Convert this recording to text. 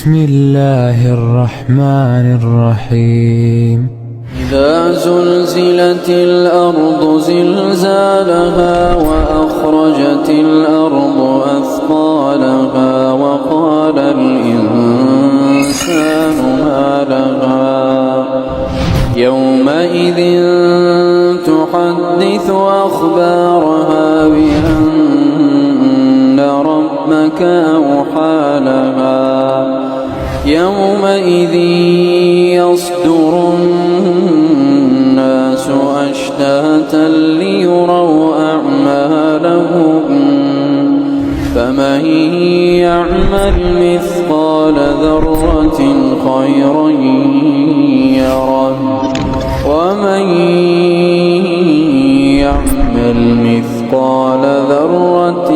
بسم الله الرحمن الرحيم إذا زلزلت الأرض زلزالها وأخرجت الأرض أثقالها وقال الإنسان ما لها يومئذ تحدث أخبارها بأن ربك أوحى لها يومئذ يصدر الناس أشتاتا ليروا أعمالهم فمن يعمل مثقال ذرة خيرا يره ومن يعمل مثقال ذرة